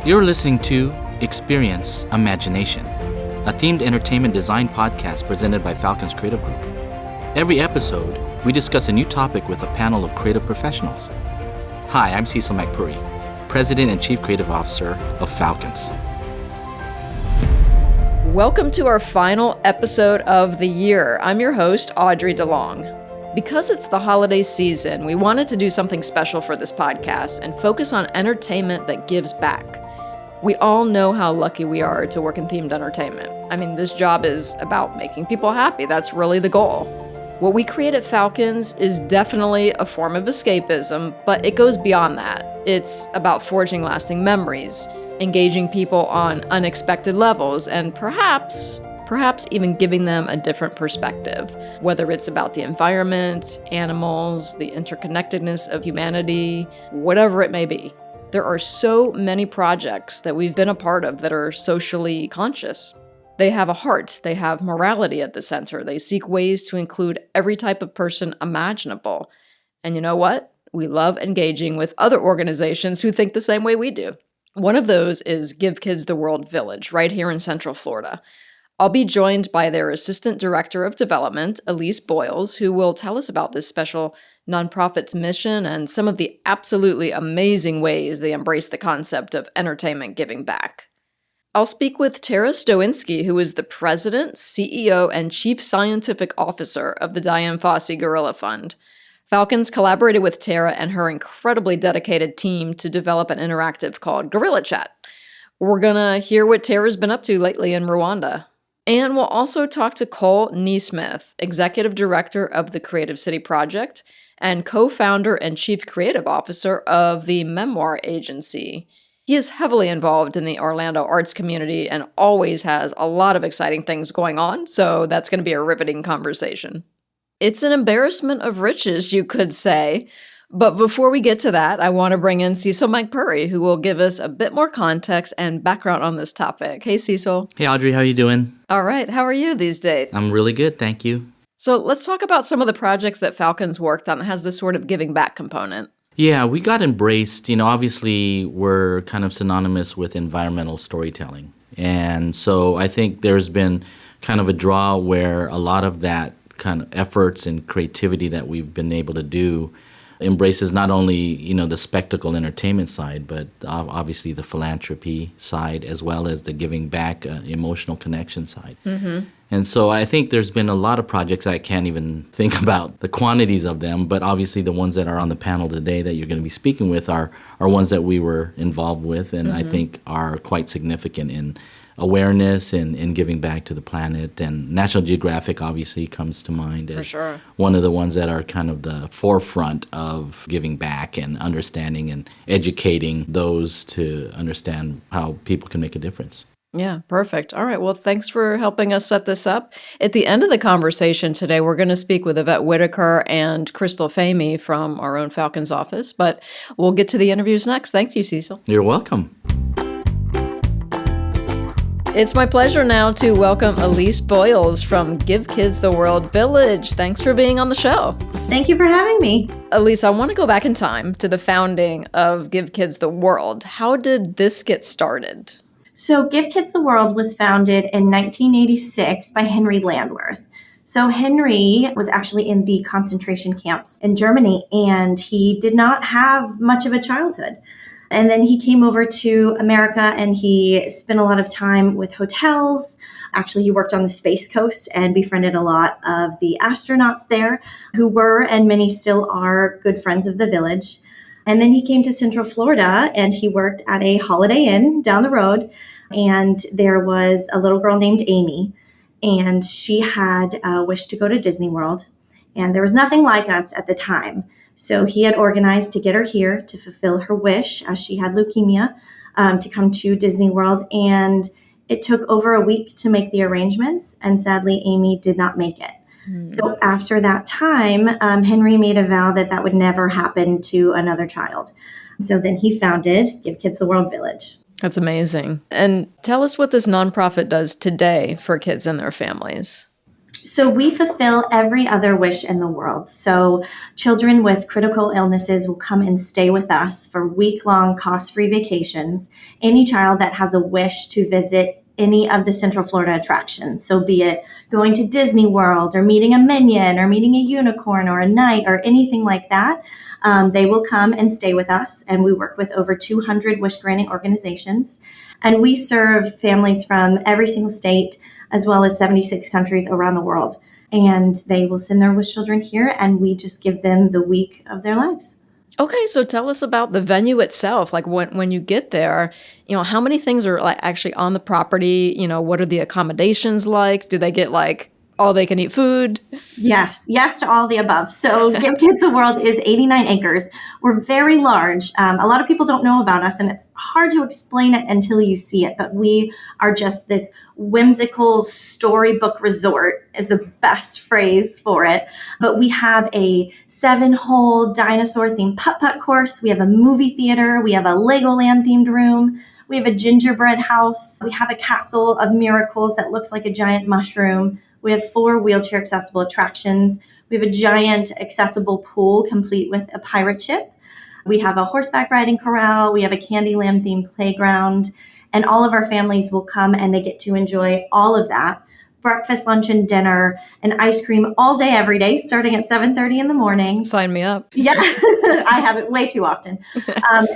You're listening to Experience Imagination, a themed entertainment design podcast presented by Falcon's Creative Group. Every episode, we discuss a new topic with a panel of creative professionals. Hi, I'm Cecil McPurry, President and Chief Creative Officer of Falcons. Welcome to our final episode of the year. I'm your host, Audrey DeLong. Because it's the holiday season, we wanted to do something special for this podcast and focus on entertainment that gives back. We all know how lucky we are to work in themed entertainment. I mean, this job is about making people happy. That's really the goal. What we create at Falcons is definitely a form of escapism, but it goes beyond that. It's about forging lasting memories, engaging people on unexpected levels, and perhaps even giving them a different perspective, whether it's about the environment, animals, the interconnectedness of humanity, whatever it may be. There are so many projects that we've been a part of that are socially conscious. They have a heart, they have morality at the center, they seek ways to include every type of person imaginable. And you know what? We love engaging with other organizations who think the same way we do. One of those is Give Kids the World Village, right here in Central Florida. I'll be joined by their Assistant Director of Development, Elise Boyles, who will tell us about this special nonprofit's mission and some of the absolutely amazing ways they embrace the concept of entertainment giving back. I'll speak with Tara Stowinski, who is the President, CEO, and Chief Scientific Officer of the Dian Fossey Gorilla Fund. Falcons collaborated with Tara and her incredibly dedicated team to develop an interactive called Gorilla Chat. We're gonna hear what Tara's been up to lately in Rwanda. And we'll also talk to Cole Neesmith, Executive Director of the Creative City Project and co-founder and Chief Creative Officer of the Memoir Agency. He is heavily involved in the Orlando arts community and always has a lot of exciting things going on, so that's going to be a riveting conversation. It's an embarrassment of riches, you could say. But before we get to that, I want to bring in Cecil McPurry, who will give us a bit more context and background on this topic. Hey, Cecil. Hey, Audrey, how you doing? All right. How are you these days? I'm really good, thank you. So let's talk about some of the projects that Falcons worked on that has this sort of giving back component. Yeah, we got embraced. Obviously, we're kind of synonymous with environmental storytelling. And so I think there's been kind of a draw where a lot of that kind of efforts and creativity that we've been able to do embraces not only, the spectacle entertainment side, but obviously the philanthropy side, as well as the giving back, emotional connection side. Mm-hmm. And so I think there's been a lot of projects. I can't even think about the quantities of them, but obviously the ones that are on the panel today that you're going to be speaking with are ones that we were involved with, and I think are quite significant in awareness and in giving back to the planet. And National Geographic obviously comes to mind as one of the ones that are kind of the forefront of giving back and understanding and educating those to understand how people can make a difference. Yeah, perfect. All right. Well, thanks for helping us set this up. At the end of the conversation today, we're going to speak with Yvette Whitaker and Crystal Famey from our own Falcons office, but we'll get to the interviews next. Thank you, Cecil. You're welcome. It's my pleasure now to welcome Elise Boyles from Give Kids the World Village. Thanks for being on the show. Thank you for having me. Elise, I want to go back in time to the founding of Give Kids the World. How did this get started? So Give Kids the World was founded in 1986 by Henry Landworth. So Henry was actually in the concentration camps in Germany, and he did not have much of a childhood. And then he came over to America and he spent a lot of time with hotels. Actually, he worked on the Space Coast and befriended a lot of the astronauts there who were, and many still are, good friends of the village. And then he came to Central Florida and he worked at a Holiday Inn down the road. And there was a little girl named Amy, and she had a wish to go to Disney World. And there was nothing like us at the time. So he had organized to get her here to fulfill her wish, as she had leukemia, to come to Disney World. And it took over a week to make the arrangements. And sadly, Amy did not make it. So after that time, Henry made a vow that that would never happen to another child. So then he founded Give Kids the World Village. That's amazing. And tell us what this nonprofit does today for kids and their families. So we fulfill every other wish in the world. So children with critical illnesses will come and stay with us for week-long cost-free vacations. Any child that has a wish to visit any of the Central Florida attractions, so be it going to Disney World or meeting a minion or meeting a unicorn or a knight or anything like that, they will come and stay with us. And we work with over 200 wish-granting organizations. And we serve families from every single state, as well as 76 countries around the world. And they will send their wish children here, and we just give them the week of their lives. Okay, so tell us about the venue itself. Like when you get there, how many things are like actually on the property? What are the accommodations like? Do they get like all they can eat food? Yes to all the above. So Give Kids the World is 89 acres. We're very large. A lot of people don't know about us, and it's hard to explain it until you see it. But we are just this whimsical storybook resort is the best phrase for it. But we have a 7-hole dinosaur-themed putt-putt course. We have a movie theater. We have a Legoland-themed room. We have a gingerbread house. We have a castle of miracles that looks like a giant mushroom. We have 4 wheelchair accessible attractions. We have a giant accessible pool complete with a pirate ship. We have a horseback riding corral. We have a Candyland themed playground. And all of our families will come and they get to enjoy all of that. Breakfast, lunch, and dinner, and ice cream all day, every day, starting at 7:30 in the morning. Sign me up. Yeah, I have it way too often.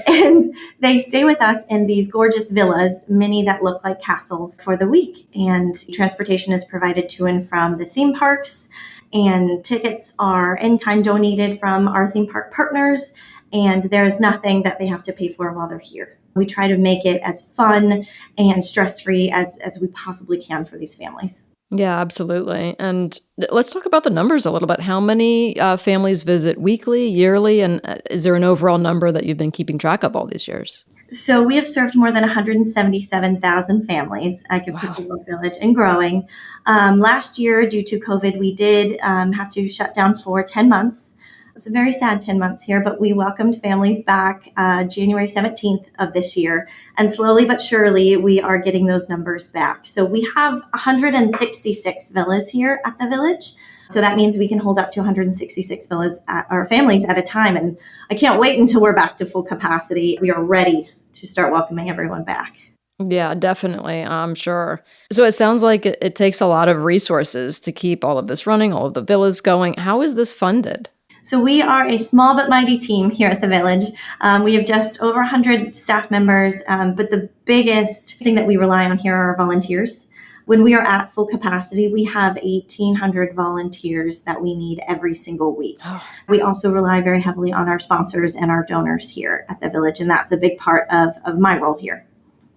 And they stay with us in these gorgeous villas, many that look like castles, for the week. And transportation is provided to and from the theme parks. And tickets are in-kind donated from our theme park partners. And there's nothing that they have to pay for while they're here. We try to make it as fun and stress-free as we possibly can for these families. Yeah, absolutely. And let's talk about the numbers a little bit. How many families visit weekly, yearly, and is there an overall number that you've been keeping track of all these years? So we have served more than 177,000 families at Give Kids the World Village and growing. Last year, due to COVID, we did have to shut down for 10 months. It was a very sad 10 months here, but we welcomed families back January 17th of this year. And slowly but surely, we are getting those numbers back. So we have 166 villas here at the village. So that means we can hold up to 166 villas or families at a time. And I can't wait until we're back to full capacity. We are ready to start welcoming everyone back. Yeah, definitely. I'm sure. So it sounds like it takes a lot of resources to keep all of this running, all of the villas going. How is this funded? So we are a small but mighty team here at the village. We have just over 100 staff members, but the biggest thing that we rely on here are our volunteers. When we are at full capacity, we have 1,800 volunteers that we need every single week. Oh. We also rely very heavily on our sponsors and our donors here at the village, and that's a big part of my role here.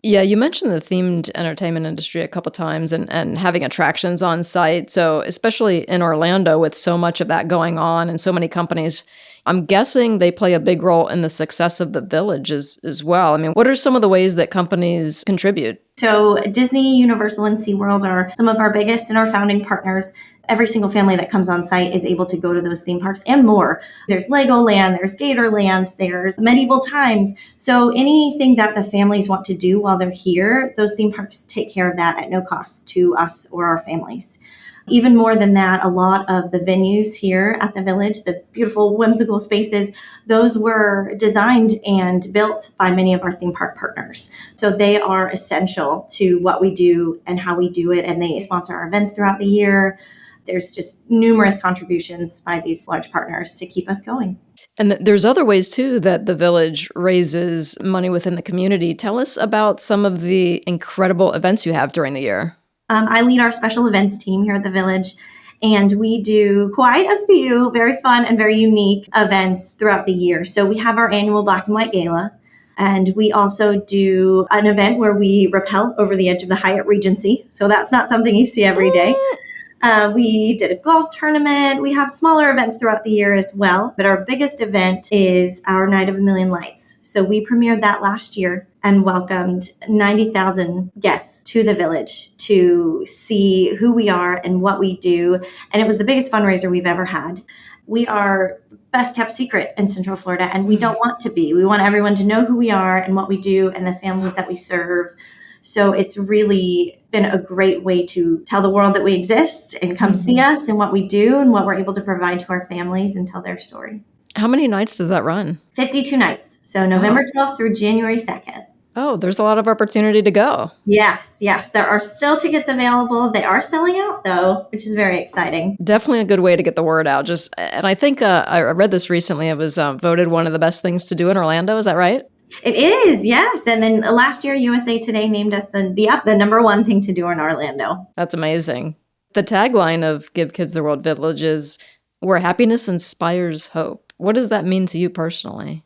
Yeah, you mentioned the themed entertainment industry a couple times and having attractions on site. So especially in Orlando with so much of that going on and so many companies, I'm guessing they play a big role in the success of the village as well. I mean, what are some of the ways that companies contribute? So Disney, Universal, and SeaWorld are some of our biggest and our founding partners. Every single family that comes on site is able to go to those theme parks and more. There's Legoland, there's Gatorland, there's Medieval Times. So anything that the families want to do while they're here, those theme parks take care of that at no cost to us or our families. Even more than that, a lot of the venues here at the village, the beautiful whimsical spaces, those were designed and built by many of our theme park partners. So they are essential to what we do and how we do it, and they sponsor our events throughout the year. There's just numerous contributions by these large partners to keep us going. And there's other ways, too, that the village raises money within the community. Tell us about some of the incredible events you have during the year. I lead our special events team here at the village, and we do quite a few very fun and very unique events throughout the year. So we have our annual Black and White Gala, and we also do an event where we rappel over the edge of the Hyatt Regency. So that's not something you see every day. We did a golf tournament. We have smaller events throughout the year as well. But our biggest event is our Night of a Million Lights. So we premiered that last year and welcomed 90,000 guests to the village to see who we are and what we do. And it was the biggest fundraiser we've ever had. We are best kept secret in Central Florida, and we don't want to be. We want everyone to know who we are and what we do and the families that we serve. So it's really been a great way to tell the world that we exist and come see us and what we do and what we're able to provide to our families and tell their story. How many nights does that run? 52 nights. So November 12th through January 2nd. Oh, there's a lot of opportunity to go. Yes. There are still tickets available. They are selling out, though, which is very exciting. Definitely a good way to get the word out. And I think I read this recently. It was voted one of the best things to do in Orlando. Is that right? It is, yes. And then last year, USA Today named us the number one thing to do in Orlando. That's amazing. The tagline of Give Kids the World Village is, where happiness inspires hope. What does that mean to you personally?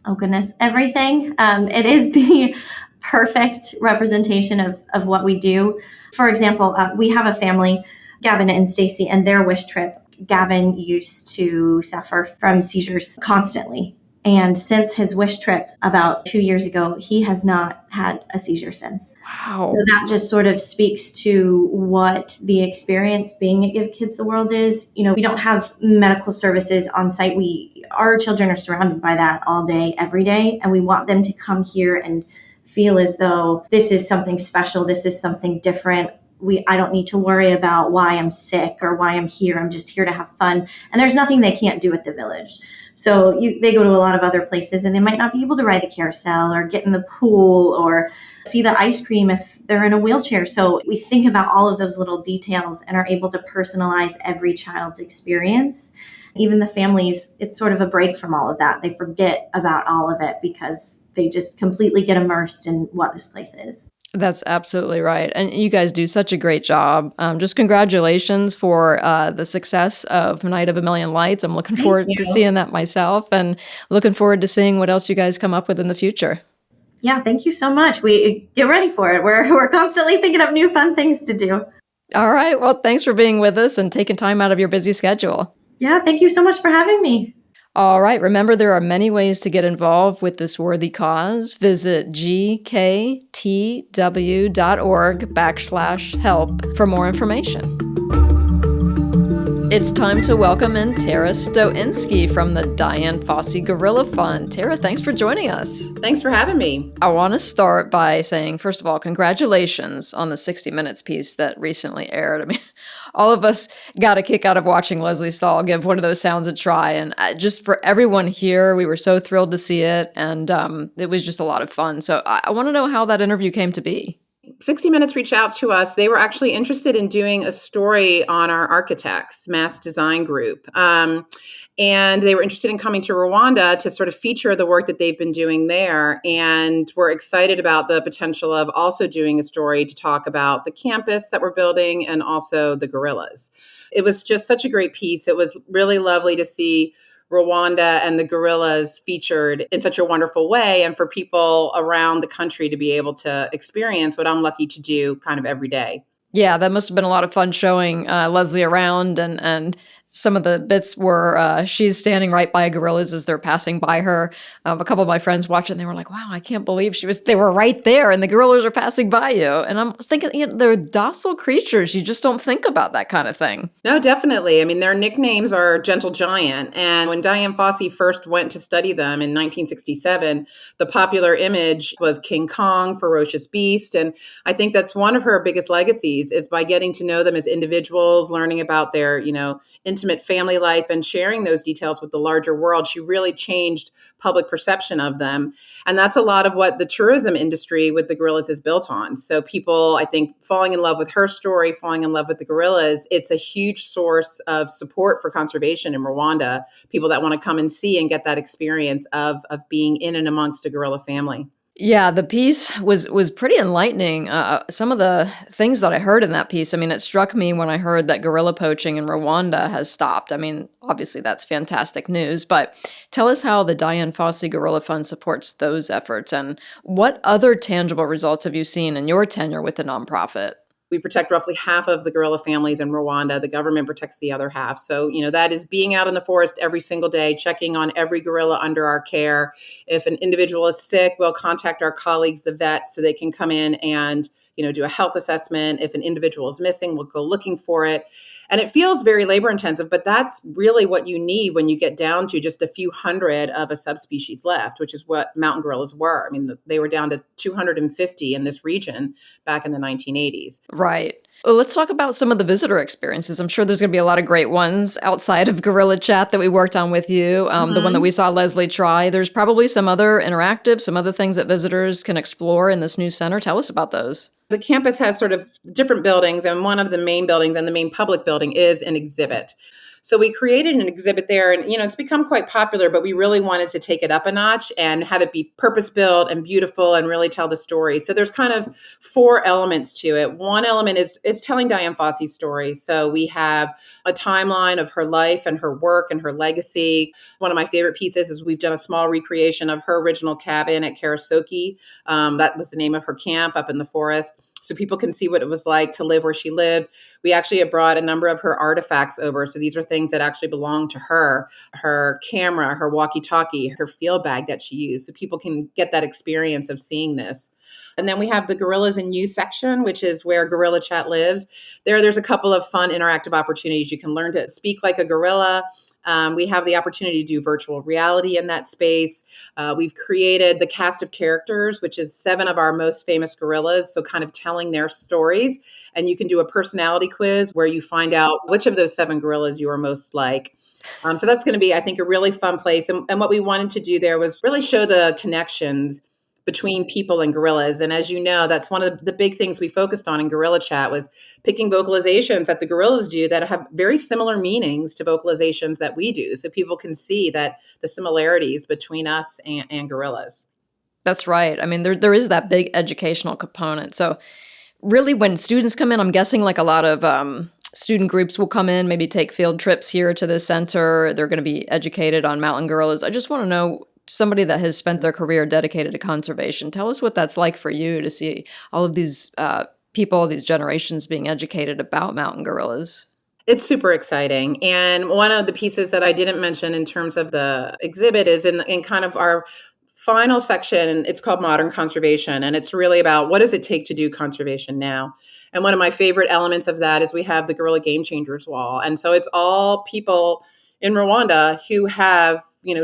Oh, goodness. Everything. It is the perfect representation of what we do. For example, we have a family, Gavin and Stacy, and their wish trip. Gavin used to suffer from seizures constantly. And since his wish trip about 2 years ago, he has not had a seizure since. Wow. So that just sort of speaks to what the experience being at Give Kids the World is. You know, we don't have medical services on site. Our children are surrounded by that all day, every day. And we want them to come here and feel as though this is something special. This is something different. I don't need to worry about why I'm sick or why I'm here. I'm just here to have fun. And there's nothing they can't do at the village. So they go to a lot of other places and they might not be able to ride the carousel or get in the pool or see the ice cream if they're in a wheelchair. So we think about all of those little details and are able to personalize every child's experience. Even the families, it's sort of a break from all of that. They forget about all of it because they just completely get immersed in what this place is. That's absolutely right. And you guys do such a great job. Just congratulations for the success of Night of a Million Lights. I'm looking forward to seeing that myself and looking forward to seeing what else you guys come up with in the future. Yeah, thank you so much. We get ready for it. We're constantly thinking of new fun things to do. All right. Well, thanks for being with us and taking time out of your busy schedule. Yeah, thank you so much for having me. All right. Remember, there are many ways to get involved with this worthy cause. Visit gktw.org/help for more information. It's time to welcome in Tara Stoinski from the Diane Fossey Gorilla Fund. Tara, thanks for joining us. Thanks for having me. I want to start by saying, first of all, congratulations on the 60 Minutes piece that recently aired. I mean, all of us got a kick out of watching Leslie Stahl give one of those sounds a try. And just for everyone here, we were so thrilled to see it. And it was just a lot of fun. So I want to know how that interview came to be. 60 Minutes reached out to us. They were actually interested in doing a story on our architects, mass design group. And they were interested in coming to Rwanda to sort of feature the work that they've been doing there. And we're excited about the potential of also doing a story to talk about the campus that we're building and also the gorillas. It was just such a great piece. It was really lovely to see Rwanda and the gorillas featured in such a wonderful way, and for people around the country to be able to experience what I'm lucky to do kind of every day. Yeah, that must have been a lot of fun showing Leslie around, and some of the bits were she's standing right by gorillas as they're passing by her. A couple of my friends watched it, and they were like, wow, I can't believe they were right there, and the gorillas are passing by you. And I'm thinking, they're docile creatures. You just don't think about that kind of thing. No, definitely. I mean, their nicknames are Gentle Giant. And when Diane Fossey first went to study them in 1967, the popular image was King Kong, ferocious beast. And I think that's one of her biggest legacies is by getting to know them as individuals, learning about their, intimate family life and sharing those details with the larger world. She really changed public perception of them. And that's a lot of what the tourism industry with the gorillas is built on. So people, I think, falling in love with her story, falling in love with the gorillas, it's a huge source of support for conservation in Rwanda, people that want to come and see and get that experience of being in and amongst a gorilla family. Yeah, the piece was pretty enlightening. Some of the things that I heard in that piece, I mean, it struck me when I heard that gorilla poaching in Rwanda has stopped. I mean, obviously that's fantastic news, but tell us how the Diane Fossey Gorilla Fund supports those efforts and what other tangible results have you seen in your tenure with the nonprofit? We protect roughly half of the gorilla families in Rwanda. The government protects the other half. So, that is being out in the forest every single day, checking on every gorilla under our care. If an individual is sick, we'll contact our colleagues, the vets, so they can come in and do a health assessment. If an individual is missing, we'll go looking for it. And it feels very labor intensive, but that's really what you need when you get down to just a few hundred of a subspecies left, which is what mountain gorillas were. I mean, they were down to 250 in this region back in the 1980s. Right. Well, let's talk about some of the visitor experiences. I'm sure there's going to be a lot of great ones outside of Gorilla Chat that we worked on with you. The one that we saw Leslie try. There's probably some other interactive, some other things that visitors can explore in this new center. Tell us about those. The campus has sort of different buildings, and one of the main buildings and the main public building is an exhibit. So we created an exhibit there, and it's become quite popular, but we really wanted to take it up a notch and have it be purpose-built and beautiful and really tell the story. So there's kind of 4 elements to it. One element is telling Dian Fossey's story. So we have a timeline of her life and her work and her legacy. One of my favorite pieces is we've done a small recreation of her original cabin at Karasoke. That was the name of her camp up in the forest. So people can see what it was like to live where she lived. We actually have brought a number of her artifacts over. So these are things that actually belong to her camera, her walkie-talkie, her field bag that she used. So people can get that experience of seeing this. And then we have the Gorillas and You section, which is where Gorilla Chat lives. There's a couple of fun interactive opportunities. You can learn to speak like a gorilla. We have the opportunity to do virtual reality in that space. We've created the cast of characters, which is 7 of our most famous gorillas, so kind of telling their stories. And you can do a personality quiz where you find out which of those 7 gorillas you are most like. So that's going to be, I think, a really fun place. And what we wanted to do there was really show the connections between people and gorillas. And as you know, that's one of the big things we focused on in Gorilla Chat was picking vocalizations that the gorillas do that have very similar meanings to vocalizations that we do. So people can see that the similarities between us and gorillas. That's right. I mean, there is that big educational component. So really when students come in, I'm guessing like a lot of student groups will come in, maybe take field trips here to the center. They're going to be educated on mountain gorillas. I just want to know, somebody that has spent their career dedicated to conservation, tell us what that's like for you to see all of these people, these generations being educated about mountain gorillas. It's super exciting. And one of the pieces that I didn't mention in terms of the exhibit is in kind of our final section. It's called Modern Conservation. And it's really about what does it take to do conservation now? And one of my favorite elements of that is we have the Gorilla Game Changers wall. And so it's all people in Rwanda who have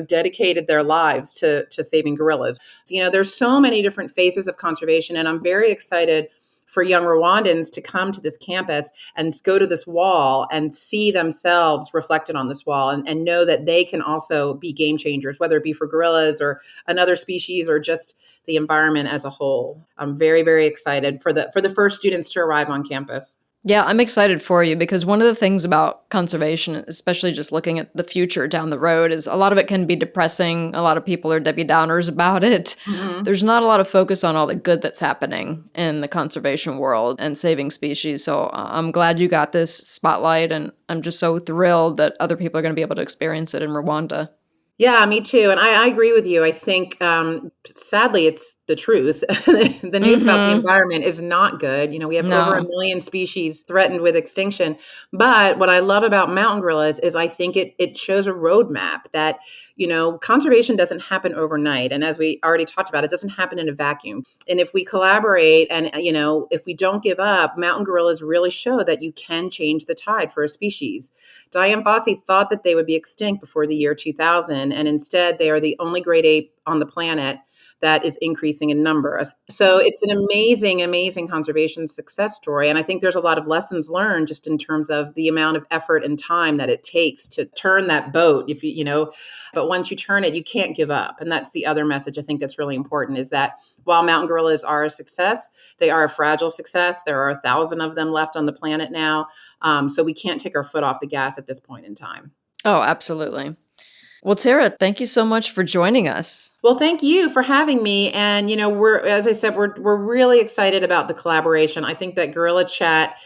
dedicated their lives to saving gorillas. There's so many different phases of conservation, and I'm very excited for young Rwandans to come to this campus and go to this wall and see themselves reflected on this wall and know that they can also be game changers, whether it be for gorillas or another species or just the environment as a whole. I'm very, very excited for the first students to arrive on campus. Yeah, I'm excited for you because one of the things about conservation, especially just looking at the future down the road, is a lot of it can be depressing. A lot of people are Debbie Downers about it. Mm-hmm. There's not a lot of focus on all the good that's happening in the conservation world and saving species. So I'm glad you got this spotlight, and I'm just so thrilled that other people are going to be able to experience it in Rwanda. Yeah, me too. And I agree with you. I think, sadly, it's the truth. The news about the environment is not good. We have over 1 million species threatened with extinction. But what I love about mountain gorillas is I think it shows a roadmap that, conservation doesn't happen overnight. And as we already talked about, it doesn't happen in a vacuum. And if we collaborate and, if we don't give up, mountain gorillas really show that you can change the tide for a species. Dian Fossey thought that they would be extinct before the year 2000. And instead, they are the only great ape on the planet that is increasing in number. So it's an amazing, amazing conservation success story. And I think there's a lot of lessons learned just in terms of the amount of effort and time that it takes to turn that boat, but once you turn it, you can't give up. And that's the other message I think that's really important is that while mountain gorillas are a success, they are a fragile success. There are 1,000 of them left on the planet now. So we can't take our foot off the gas at this point in time. Oh, absolutely. Well, Tara, thank you so much for joining us. Well, thank you for having me. And, as I said, we're really excited about the collaboration. I think that Gorilla Chat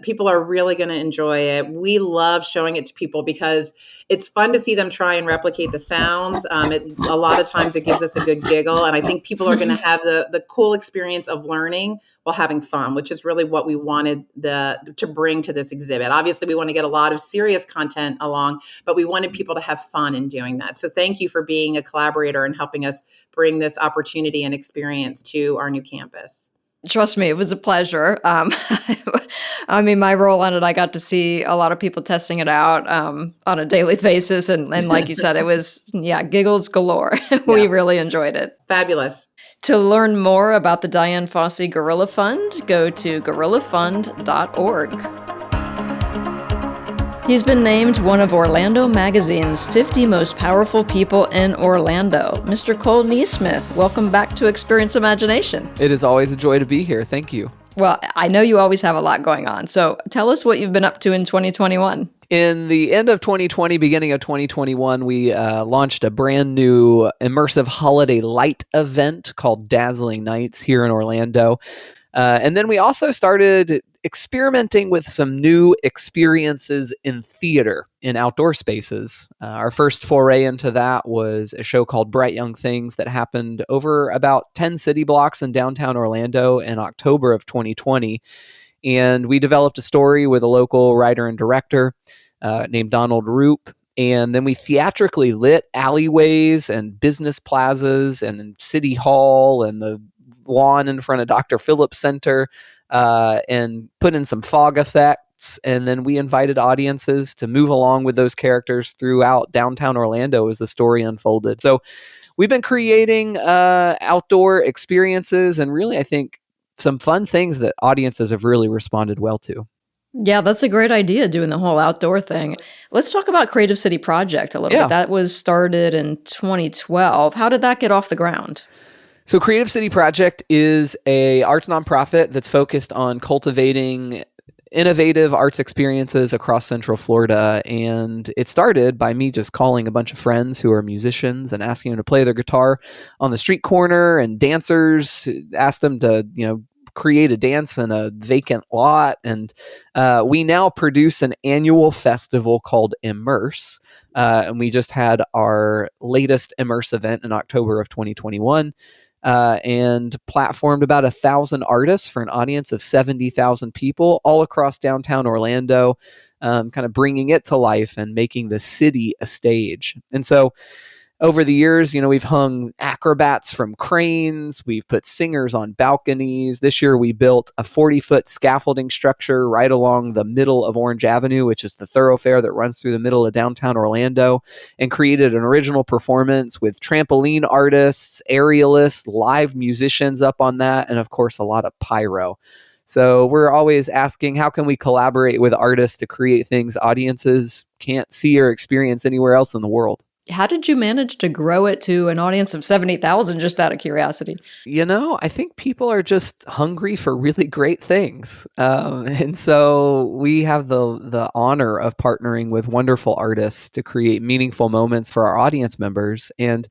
people are really going to enjoy it. We love showing it to people because it's fun to see them try and replicate the sounds. A lot of times it gives us a good giggle. And I think people are going to have the cool experience of learning while having fun, which is really what we wanted to bring to this exhibit. Obviously, we want to get a lot of serious content along, but we wanted people to have fun in doing that. So thank you for being a collaborator and helping us bring this opportunity and experience to our new campus. Trust me, it was a pleasure. I mean, my role on it, I got to see a lot of people testing it out on a daily basis. And like you said, it was, giggles galore. We Yeah. really enjoyed it. Fabulous. To learn more about the Dian Fossey Gorilla Fund, go to gorillafund.org. He's been named one of Orlando Magazine's 50 most powerful people in Orlando. Mr. Cole Neesmith, welcome back to Experience Imagination. It is always a joy to be here. Thank you. Well, I know you always have a lot going on, so tell us what you've been up to in 2021. In the end of 2020, beginning of 2021, we launched a brand new immersive holiday light event called Dazzling Nights here in Orlando. And then we also started experimenting with some new experiences in theater in outdoor spaces. Our first foray into that was a show called Bright Young Things that happened over about 10 city blocks in downtown Orlando in October of 2020. And we developed a story with a local writer and director named Donald Roop. And then we theatrically lit alleyways and business plazas and City Hall and the lawn in front of Dr. Phillips Center and put in some fog effects. And then we invited audiences to move along with those characters throughout downtown Orlando as the story unfolded. So we've been creating outdoor experiences and really, I think, some fun things that audiences have really responded well to. Yeah, that's a great idea, doing the whole outdoor thing. Let's talk about Creative City Project a little bit. That was started in 2012. How did that get off the ground? So Creative City Project is a arts nonprofit that's focused on cultivating innovative arts experiences across Central Florida. And it started by me just calling a bunch of friends who are musicians and asking them to play their guitar on the street corner, and dancers, asked them to, create a dance in a vacant lot. And we now produce an annual festival called Immerse. And we just had our latest Immerse event in October of 2021. And platformed about 1,000 artists for an audience of 70,000 people all across downtown Orlando, kind of bringing it to life and making the city a stage. And so over the years, we've hung acrobats from cranes. We've put singers on balconies. This year, we built a 40-foot scaffolding structure right along the middle of Orange Avenue, which is the thoroughfare that runs through the middle of downtown Orlando, and created an original performance with trampoline artists, aerialists, live musicians up on that, and of course, a lot of pyro. So we're always asking, how can we collaborate with artists to create things audiences can't see or experience anywhere else in the world? How did you manage to grow it to an audience of 70,000, just out of curiosity? I think people are just hungry for really great things. And so we have the honor of partnering with wonderful artists to create meaningful moments for our audience members. And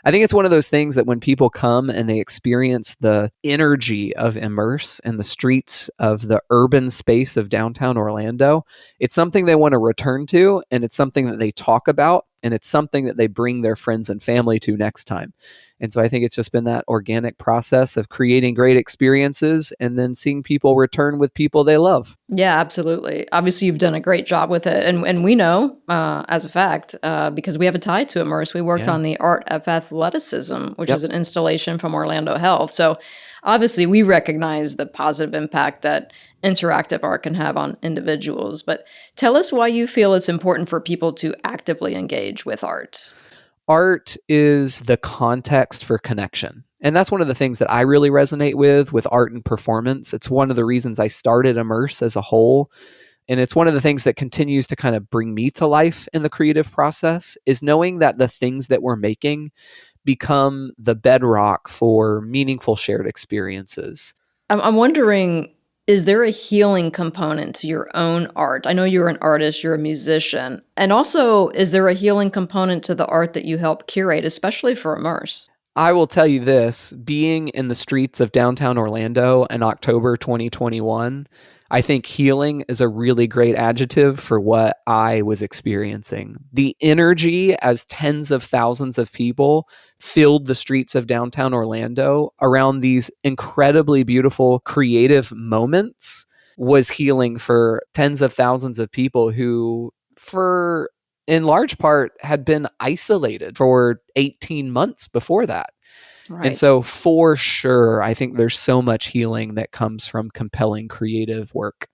I think it's one of those things that when people come and they experience the energy of Immerse in the streets of the urban space of downtown Orlando, it's something they want to return to, and it's something that they talk about, and it's something that they bring their friends and family to next time. And so I think it's just been that organic process of creating great experiences and then seeing people return with people they love. Yeah, absolutely. Obviously, you've done a great job with it. And we know, as a fact, because we have a tie to Immerse, we worked on the Art of Athleticism, which is an installation from Orlando Health. So obviously, we recognize the positive impact that interactive art can have on individuals. But tell us why you feel it's important for people to actively engage with art. Art is the context for connection. And that's one of the things that I really resonate with art and performance. It's one of the reasons I started Immerse as a whole. And it's one of the things that continues to kind of bring me to life in the creative process, is knowing that the things that we're making become the bedrock for meaningful shared experiences. I'm wondering, is there a healing component to your own art? I know you're an artist, you're a musician. And also, is there a healing component to the art that you help curate, especially for Immerse? I will tell you this, being in the streets of downtown Orlando in October 2021, I think healing is a really great adjective for what I was experiencing. The energy as tens of thousands of people filled the streets of downtown Orlando around these incredibly beautiful creative moments was healing for tens of thousands of people who, in large part, had been isolated for 18 months before that. Right. And so for sure, I think there's so much healing that comes from compelling creative work.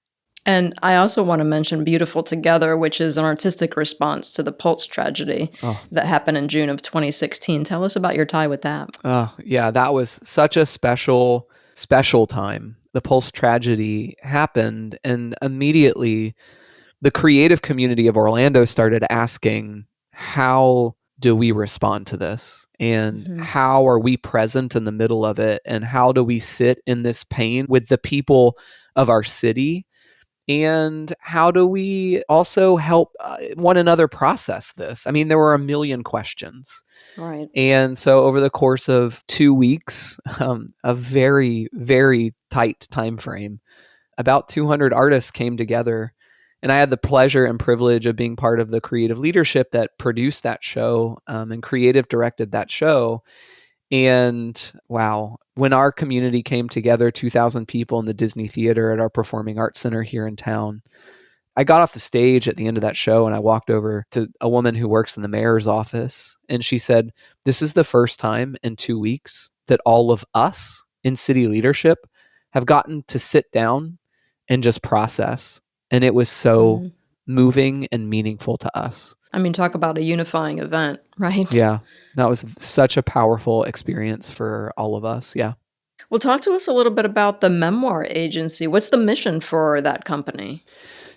And I also want to mention Beautiful Together, which is an artistic response to the Pulse tragedy that happened in June of 2016. Tell us about your tie with that. Yeah, that was such a special time. The Pulse tragedy happened, and immediately the creative community of Orlando started asking, how do we respond to this? And how are we present in the middle of it? And how do we sit in this pain with the people of our city? And how do we also help one another process this? I mean, there were a million questions. Right. And so over the course of 2 weeks, a very, very tight time frame, about 200 artists came together. And I had the pleasure and privilege of being part of the creative leadership that produced that show and creative directed that show. And wow, when our community came together, 2,000 people in the Disney Theater at our Performing Arts Center here in town, I got off the stage at the end of that show and I walked over to a woman who works in the mayor's office. And she said, this is the first time in 2 weeks that all of us in city leadership have gotten to sit down and just process. And it was so moving and meaningful to us. I mean, talk about a unifying event, right? Yeah, that was such a powerful experience for all of us. Yeah. Well, talk to us a little bit about the Memoir Agency. What's the mission for that company?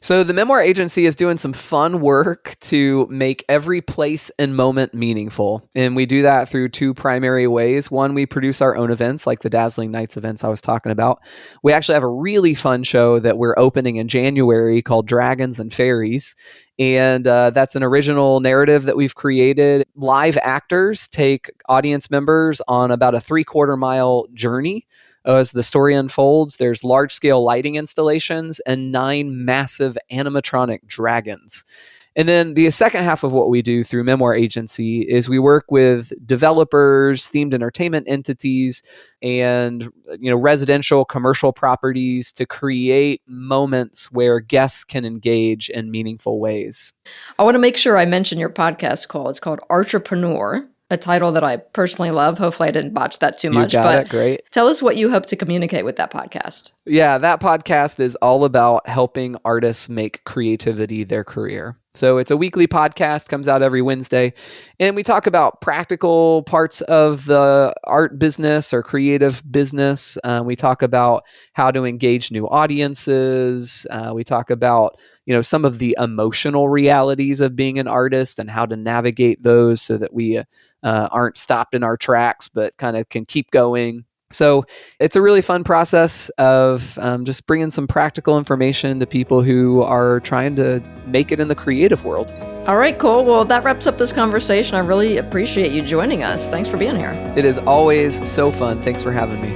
So the Memoir Agency is doing some fun work to make every place and moment meaningful. And we do that through two primary ways. One, we produce our own events like the Dazzling Nights events I was talking about. We actually have a really fun show that we're opening in January called Dragons and Fairies. And that's an original narrative that we've created. Live actors take audience members on about a 3/4 mile journey. As the story unfolds, there's large-scale lighting installations and 9 massive animatronic dragons. And then the second half of what we do through Memoir Agency is we work with developers, themed entertainment entities, and residential commercial properties to create moments where guests can engage in meaningful ways. I want to make sure I mention your podcast call. It's called Entrepreneur, a title that I personally love. Hopefully I didn't botch that too much. You got it, great. Tell us what you hope to communicate with that podcast. Yeah, that podcast is all about helping artists make creativity their career. So it's a weekly podcast, comes out every Wednesday, and we talk about practical parts of the art business or creative business. We talk about how to engage new audiences. We talk about some of the emotional realities of being an artist and how to navigate those so that we aren't stopped in our tracks, but kind of can keep going. So it's a really fun process of just bringing some practical information to people who are trying to make it in the creative world. All right, cool. Well, that wraps up this conversation. I really appreciate you joining us. Thanks for being here. It is always so fun. Thanks for having me.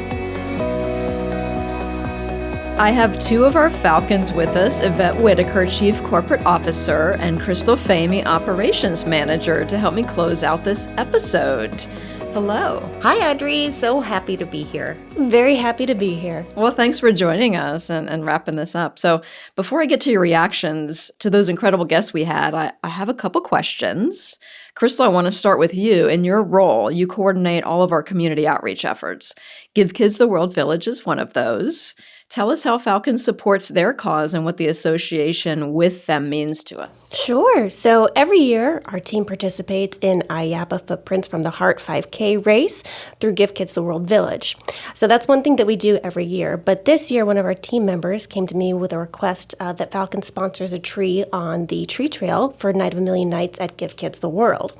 I have two of our Falcons with us, Yvette Whitaker, Chief Corporate Officer, and Crystal Famey, Operations Manager, to help me close out this episode. Hello. Hi, Audrey. So happy to be here. Very happy to be here. Well, thanks for joining us and wrapping this up. So before I get to your reactions to those incredible guests we had, I have a couple questions. Crystal, I want to start with you. In your role, you coordinate all of our community outreach efforts. Give Kids the World Village is one of those. Tell us how Falcon supports their cause and what the association with them means to us. Sure. So every year, our team participates in IAPA Footprints from the Heart 5K race through Give Kids the World Village. So that's one thing that we do every year. But this year, one of our team members came to me with a request that Falcon sponsors a tree on the tree trail for Night of a Million Nights at Give Kids the World.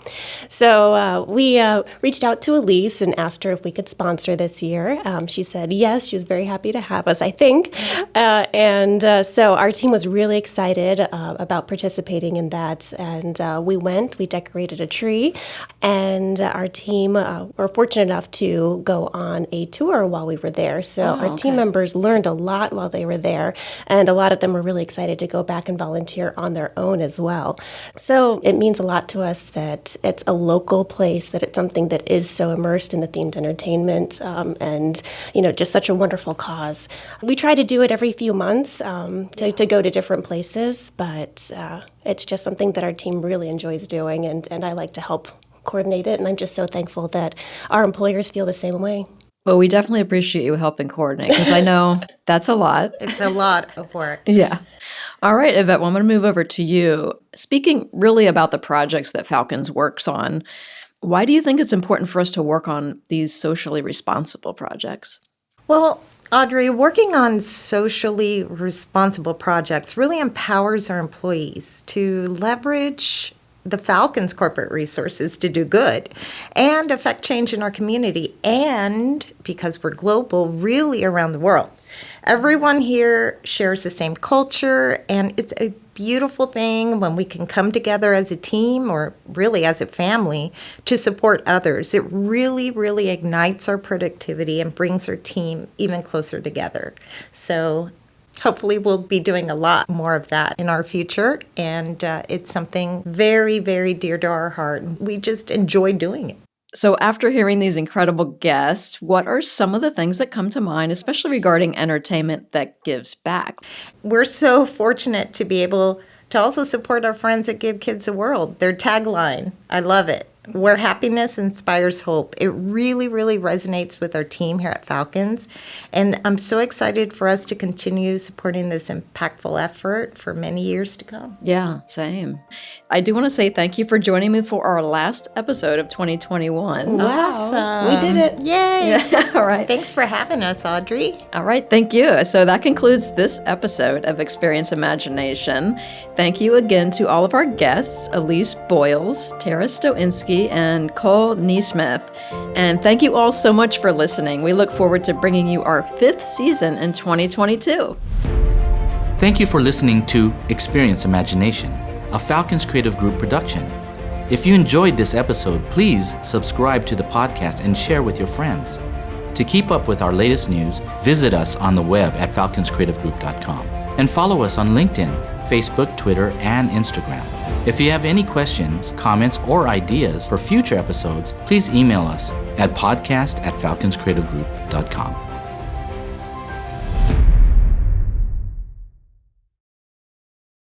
So we reached out to Elise and asked her if we could sponsor this year. She said yes. She was very happy to have us, I think. So our team was really excited about participating in that. And we decorated a tree, and our team were fortunate enough to go on a tour while we were there. So our team members learned a lot while they were there, and a lot of them were really excited to go back and volunteer on their own as well. So it means a lot to us that it's a local place, that it's something that is so immersed in the themed entertainment, and just such a wonderful cause. We try to do it every few months to go to different places, but it's just something that our team really enjoys doing, and I like to help coordinate it. And I'm just so thankful that our employers feel the same way. Well, we definitely appreciate you helping coordinate because I know that's a lot. It's a lot of work. Yeah. All right, Yvette, well, I'm going to move over to you. Speaking really about the projects that Falcons works on, why do you think it's important for us to work on these socially responsible projects? Well, Audrey, working on socially responsible projects really empowers our employees to leverage the Falcons corporate resources to do good and affect change in our community. And because we're global, really around the world. Everyone here shares the same culture, and it's a beautiful thing when we can come together as a team or really as a family to support others. It really, really ignites our productivity and brings our team even closer together. So hopefully we'll be doing a lot more of that in our future, and it's something very, very dear to our heart. We just enjoy doing it. So after hearing these incredible guests, what are some of the things that come to mind, especially regarding entertainment that gives back? We're so fortunate to be able to also support our friends at Give Kids a World. Their tagline, I love it, where happiness inspires hope. It really, really resonates with our team here at Falcons. And I'm so excited for us to continue supporting this impactful effort for many years to come. Yeah, same. I do want to say thank you for joining me for our last episode of 2021. Awesome. We did it. Yay. Yeah, all right. Thanks for having us, Audrey. All right, thank you. So that concludes this episode of Experience Imagination. Thank you again to all of our guests, Elise Boyles, Tara Stoinski, and Cole Neesmith. And thank you all so much for listening. We look forward to bringing you our 5th season in 2022. Thank you for listening to Experience Imagination, a Falcons Creative Group production. If you enjoyed this episode, please subscribe to the podcast and share with your friends. To keep up with our latest news, visit us on the web at falconscreativegroup.com and follow us on LinkedIn, Facebook, Twitter, and Instagram. If you have any questions, comments, or ideas for future episodes, please email us at podcast@falconscreativegroup.com.